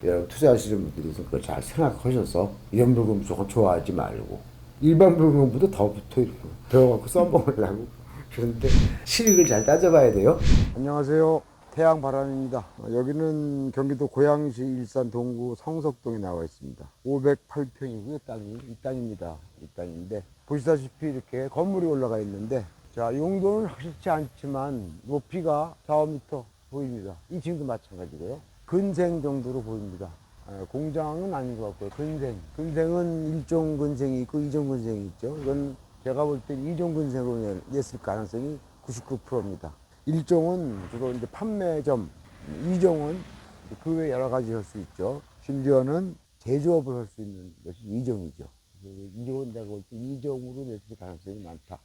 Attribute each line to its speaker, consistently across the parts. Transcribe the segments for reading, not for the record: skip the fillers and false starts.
Speaker 1: 투자하시는 분들이 그걸 잘 생각하셔서 이런 물건 무조건 좋아하지 말고 일반 물건보다 더 붙어 이렇게 배워갖고 써먹으려고 그런데 실익을 잘 따져봐야 돼요. 안녕하세요. 태양바람입니다. 여기는 경기도 고양시 일산 동구 성석동에 나와 있습니다. 508평이고요. 땅이 이 땅입니다. 이 땅인데 보시다시피 이렇게 건물이 올라가 있는데 자 용도는 확실치 않지만 높이가 4, 5m 보입니다. 2층도 마찬가지고요. 근생 정도로 보입니다. 공장은 아닌 것 같고요. 근생. 근생은 일종 근생이 있고 이종 근생이 있죠. 이건 제가 볼 때 이종 근생으로 냈을 가능성이 99%입니다. 일종은 주로 이제 판매점, 이종은 그 외 여러 가지 할 수 있죠. 심지어는 제조업을 할 수 있는 것이 이종이죠. 이종은 내가 볼 때 이종으로 냈을 가능성이 많다.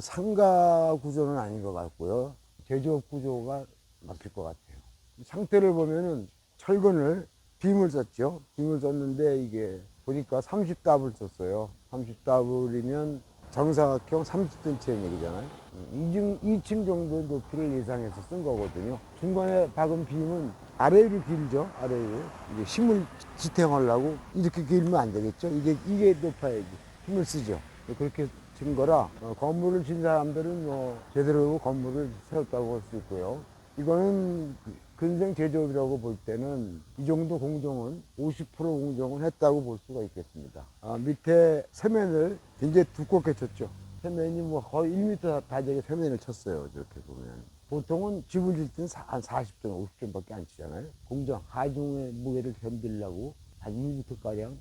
Speaker 1: 상가 구조는 아닌 것 같고요. 제조업 구조가 맞을 것 같아요. 상태를 보면은 철근을 빔을 썼죠. 빔을 썼는데 이게 보니까 30답을 썼어요. 30답이면 정사각형 30cm의 얘기잖아요. 2층 정도 높이를 예상해서 쓴 거거든요. 중간에 박은 빔은 아래로 길죠. 아래로. 이제 힘을 지탱하려고 이렇게 길면 안 되겠죠. 이게 높아야지. 힘을 쓰죠. 그렇게 진 거라 건물을 진 사람들은 뭐 제대로 건물을 세웠다고 할 수 있고요. 이거는 근생 제조업이라고 볼 때는 이 정도 공정은 50% 공정은 했다고 볼 수가 있겠습니다. 밑에 세면을 굉장히 두껍게 쳤죠. 세면이 뭐 거의 1m 다 되게 세면을 쳤어요. 저렇게 보면. 보통은 집을 질 때는 한 40점, 50점밖에 안 치잖아요. 공정, 하중의 무게를 견디려고 한 2m가량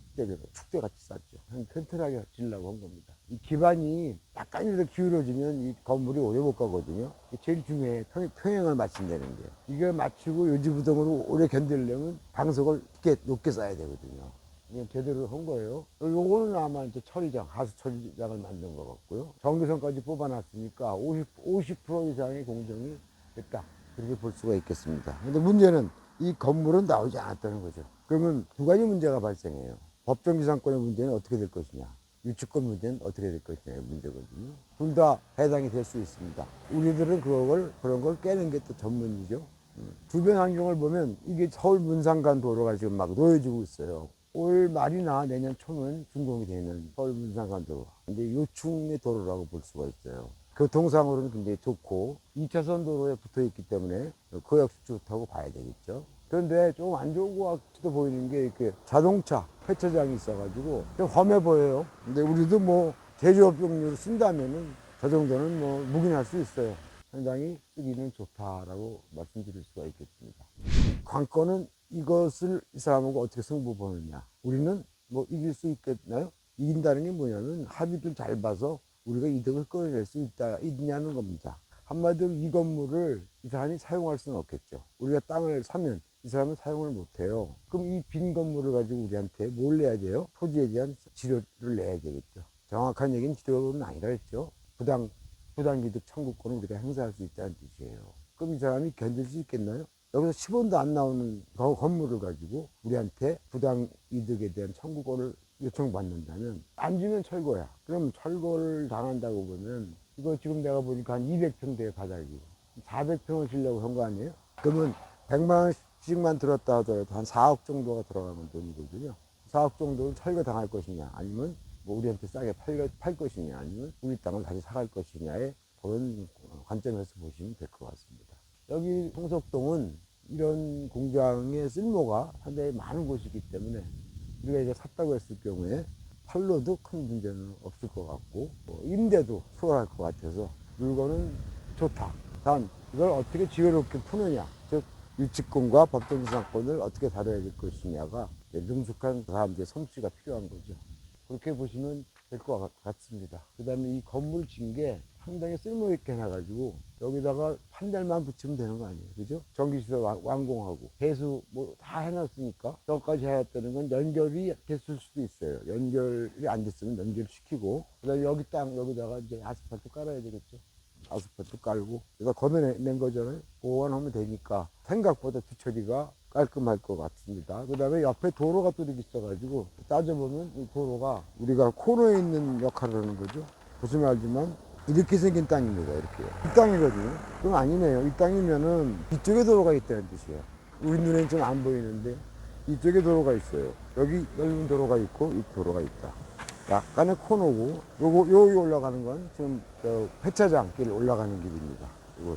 Speaker 1: 축대같이 쌌죠. 한 튼튼하게 지려고 한 겁니다. 이 기반이 약간이라도 기울어지면 이 건물이 오래 못 가거든요. 제일 중요해. 평행을 맞춘다는 게. 이걸 맞추고 요지부동으로 오래 견디려면 방석을 높게 쌓아야 되거든요. 이건 제대로 한 거예요. 요거는 아마 이제 처리장, 하수 처리장을 만든 것 같고요. 전기선까지 뽑아놨으니까 50% 이상의 공정이 됐다. 그렇게 볼 수가 있겠습니다. 근데 문제는 이 건물은 나오지 않았다는 거죠. 그러면 두 가지 문제가 발생해요. 법정지상권의 문제는 어떻게 될 것이냐. 유치권 문제는 어떻게 될 것이냐의 문제거든요. 둘 다 해당이 될 수 있습니다. 우리들은 그런 걸 깨는 게 또 전문이죠. 주변 환경을 보면 이게 서울 문산간 도로가 지금 막 놓여지고 있어요. 올 말이나 내년 초면 준공이 되는 서울 문산간 도로. 근데 요충의 도로라고 볼 수가 있어요. 교통상으로는 굉장히 좋고 2차선 도로에 붙어 있기 때문에 그 역시 좋다고 봐야 되겠죠. 그런데 좀 안 좋은 것 같기도 보이는 게 이렇게 자동차 폐차장이 있어가지고 좀 험해 보여요. 근데 우리도 뭐 제조업 용료로 쓴다면은 저 정도는 뭐 묵인할 수 있어요. 상당히 쓰기는 좋다라고 말씀드릴 수가 있겠습니다. 관건은 이것을 이 사람하고 어떻게 승부 보느냐. 우리는 뭐 이길 수 있겠나요? 이긴다는 게 뭐냐면 합의를 잘 봐서 우리가 이득을 끌어낼 수 있냐는 겁니다. 한마디로 이 건물을 이 사람이 사용할 수는 없겠죠. 우리가 땅을 사면 이 사람은 사용을 못해요. 그럼 이 빈 건물을 가지고 우리한테 뭘 내야 돼요? 토지에 대한 지료를 내야 되겠죠. 정확한 얘기는 지료는 아니라 했죠. 부당이득 청구권을 우리가 행사할 수 있다는 뜻이에요. 그럼 이 사람이 견딜 수 있겠나요? 여기서 10원도 안 나오는 건물을 가지고 우리한테 부당이득에 대한 청구권을 요청받는다면 안 주면 철거야. 그럼 철거를 당한다고 보면 이거 지금 내가 보니까 한 200평 대 바닥이 400평을 주려고 한 거 아니에요? 그러면 100만 원씩만 들었다 하더라도 한 4억 정도가 들어가는 돈이거든요. 4억 정도를 철거 당할 것이냐 아니면 뭐 우리한테 싸게 팔 것이냐 아니면 우리 땅을 다시 사갈 것이냐의 그런 관점에서 보시면 될 것 같습니다. 여기 성석동은 이런 공장의 쓸모가 상당히 많은 곳이기 때문에 우리가 이제 샀다고 했을 경우에 팔로도 큰 문제는 없을 것 같고 임대도 수월할 것 같아서 물건은 좋다. 단 이걸 어떻게 지혜롭게 푸느냐, 즉 유치권과 법정지상권을 어떻게 다뤄야 될 것이냐가 능숙한 사람들의 솜씨가 필요한 거죠. 그렇게 보시면 될 것 같습니다. 그 다음에 이 건물 진 게 상당히 쓸모있게 해놔가지고 여기다가 판넬만 붙이면 되는 거 아니에요. 그죠? 전기시설 완공하고 배수 뭐 다 해놨으니까 저까지 해놨다는 건 연결이 됐을 수도 있어요. 연결이 안 됐으면 연결시키고 그 다음에 여기 땅 여기다가 이제 아스팔트 깔아야 되겠죠. 아스팔트 깔고 그래서 걷어낸 거잖아요. 보완하면 되니까 생각보다 뒤처리가 깔끔할 것 같습니다. 그 다음에 옆에 도로가 또 이렇게 있어가지고 따져보면 이 도로가 우리가 코너에 있는 역할을 하는 거죠. 보시면 알지만 이렇게 생긴 땅입니다. 이렇게 이 땅이거든요. 그럼 아니네요. 이 땅이면은 이쪽에 도로가 있다는 뜻이에요. 우리 눈에는 좀 안 보이는데 이쪽에 도로가 있어요. 여기 넓은 도로가 있고 이 도로가 있다. 약간의 코너고 여기 올라가는 건 지금 저 회차장 길 올라가는 길입니다. 이거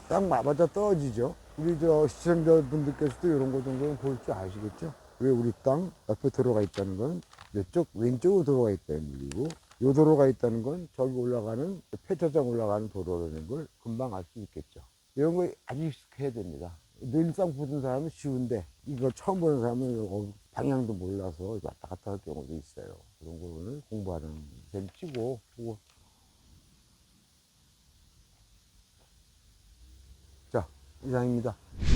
Speaker 1: 딱 맞아 떨어지죠. 우리 저 시청자분들께서도 이런 거 정도는 볼 줄 아시겠죠? 왜 우리 땅 옆에 도로가 있다는 건 이쪽 왼쪽으로 도로가 있다는 얘기고 요 도로가 있다는 건 저기 올라가는 폐차장 올라가는 도로라는 걸 금방 알 수 있겠죠. 이런 거 아주 익숙해야 됩니다. 늘상 보던 사람은 쉬운데 이걸 처음 보는 사람은 방향도 몰라서 왔다 갔다 할 경우도 있어요. 그런 거는 공부하는 셈 치고 보고. 자, 이상입니다.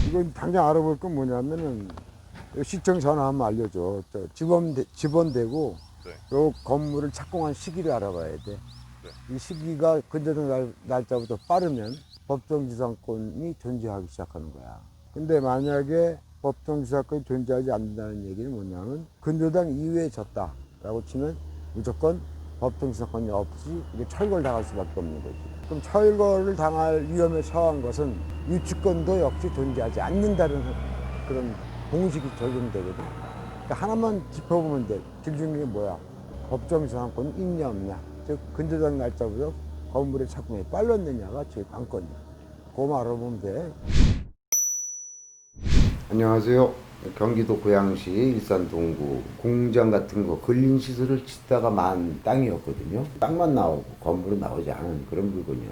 Speaker 1: 이건 당장 알아볼 건 뭐냐면은 시청 전화 한번 알려줘. 집원되고
Speaker 2: 네.
Speaker 1: 요 건물을 착공한 시기를 알아봐야 돼.
Speaker 2: 네.
Speaker 1: 이 시기가 근저당 날짜부터 빠르면 법정지상권이 존재하기 시작하는 거야. 근데 만약에 법정지상권이 존재하지 않는다는 얘기는 뭐냐면 근저당 이후에 졌다라고 치면 무조건 법정지상권이 없이 이게 철거를 당할 수밖에 없는 거지. 그럼 철거를 당할 위험에 처한 것은 유치권도 역시 존재하지 않는다는 그런 공식이 적용되거든. 그러니까 하나만 짚어보면 돼. 길 중에 뭐야? 법정지상권이 있냐 없냐. 즉 근저당 날짜부터 건물의 착공이 빨랐느냐가 제일 관건이야. 그거만 알아보면 돼. 안녕하세요. 경기도 고양시 일산 동구 공장 같은 거 근린 시설을 짓다가 만 땅이었거든요. 땅만 나오고 건물은 나오지 않은 그런 물건이에요.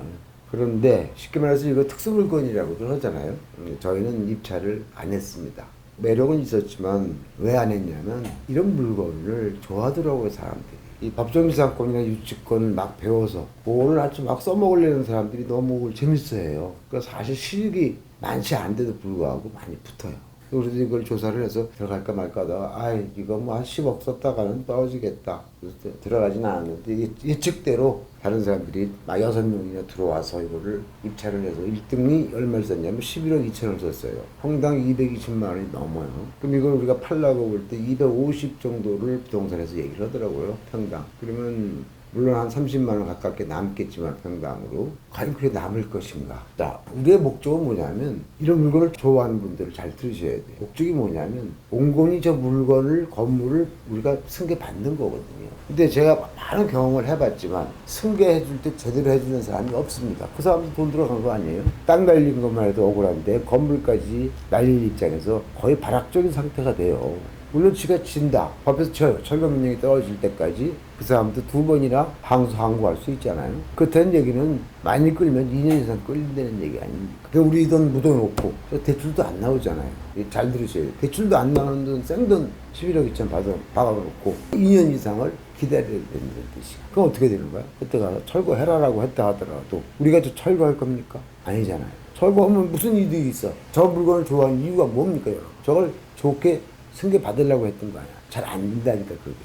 Speaker 1: 그런데 쉽게 말해서 이거 특수 물건이라고도 하잖아요. 저희는 입찰을 안 했습니다. 매력은 있었지만 왜 안 했냐면 이런 물건을 좋아하더라고요, 사람들이. 이 법정지상권이나 유치권을 막 배워서 그거를 아주 막 써먹으려는 사람들이 너무 재밌어해요. 그러니까 사실 실익이 많지 않은데도 불구하고 많이 붙어요. 그래서 이걸 조사를 해서 들어갈까 말까 하다가 아이 이거 뭐 한 10억 썼다가는 떨어지겠다. 그래서 들어가진 않았는데 예측대로 다른 사람들이 막 6명이나 들어와서 이거를 입찰을 해서 1등이 얼마를 썼냐면 11억 2천을 썼어요. 평당 220만 원이 넘어요. 그럼 이걸 우리가 팔라고 볼 때 250 정도를 부동산에서 얘기를 하더라고요. 평당. 그러면 물론 한 30만 원 가깝게 남겠지만 평당으로 과연 그게 남을 것인가. 자, 우리의 목적은 뭐냐면 이런 물건을 좋아하는 분들을 잘 들으셔야 돼요. 목적이 뭐냐면 온건이 저 물건을 건물을 우리가 승계받는 거거든요. 근데 제가 많은 경험을 해봤지만 승계해줄 때 제대로 해주는 사람이 없습니다. 그 사람도 돈 들어간 거 아니에요? 땅 날린 것만 해도 억울한데 건물까지 날릴 입장에서 거의 발악적인 상태가 돼요. 물론 지가 진다. 법에서 쳐요. 철거 명령이 떨어질 때까지 그 사람도 2번이나 항소할 수 있잖아요. 그렇다는 얘기는 많이 끌면 2년 이상 끌린다는 얘기 아닙니까? 우리 돈 묻어놓고 대출도 안 나오잖아요. 잘 들으셔야 돼요. 대출도 안 나오는 돈 생돈 11억 2천 박아놓고 2년 이상을 기다려야 된다는 뜻이야. 그럼 어떻게 되는 거야? 그때 가서 철거해라라고 했다 하더라도 우리가 또 철거할 겁니까? 아니잖아요. 철거하면 무슨 이득이 있어? 저 물건을 좋아하는 이유가 뭡니까? 여러분? 저걸 좋게 승계 받으려고 했던 거 아니야. 잘 안 된다니까 그게.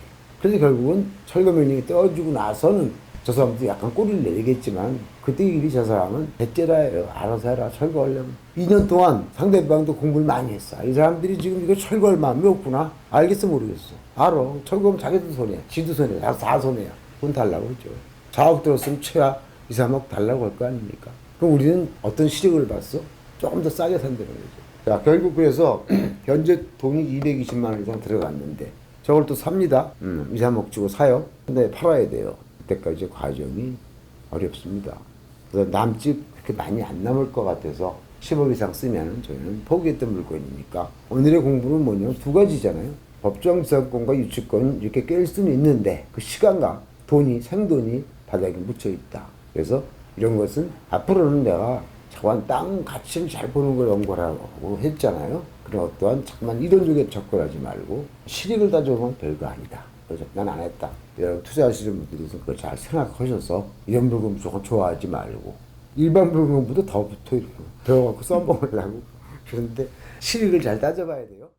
Speaker 1: 그래서 결국은 철거 명령이 떨어지고 나서는 저 사람도 약간 꼬리를 내리겠지만 그때 일이 저 사람은 대째라예요. 알아서 해라. 철거하려면 2년 동안 상대방도 공부를 많이 했어. 이 사람들이 지금 이거 철거할 마음이 없구나. 알겠어 모르겠어. 알아. 철거하면 자기도 손해야. 지도 손해야. 다 손해야. 돈 달라고 했죠. 4억 들었으면 최하 2, 3억 달라고 할 거 아닙니까? 그럼 우리는 어떤 실익을 봤어? 조금 더 싸게 산다는 거죠. 자, 결국 그래서 현재 돈이 220만 원 이상 들어갔는데 저걸 또 삽니다. 2, 3억 주고 사요. 근데 팔아야 돼요. 그때까지 과정이 어렵습니다. 그래서 남집 그렇게 많이 안 남을 것 같아서 10억 이상 쓰면 저희는 포기했던 물건이니까 오늘의 공부는 뭐냐면 2가지잖아요. 법정지상권과 유치권 이렇게 깰 수는 있는데 그 시간과 돈이 생돈이 바닥에 묻혀 있다. 그래서 이런 것은 앞으로는 내가 저한 땅 가치를 잘 보는 걸 연구하라고 했잖아요. 그런 어떠한 잠깐만 이론적에 접근하지 말고 실익을 따져보면 별거 아니다. 그래서 난 안 했다. 여러분 투자하시는 분들이 그걸 잘 생각하셔서 이런 물건 무조건 좋아하지 말고 일반 물건보다 더 붙어 있고 배워갖고 써먹으려고 그런데 실익을 잘 따져봐야 돼요.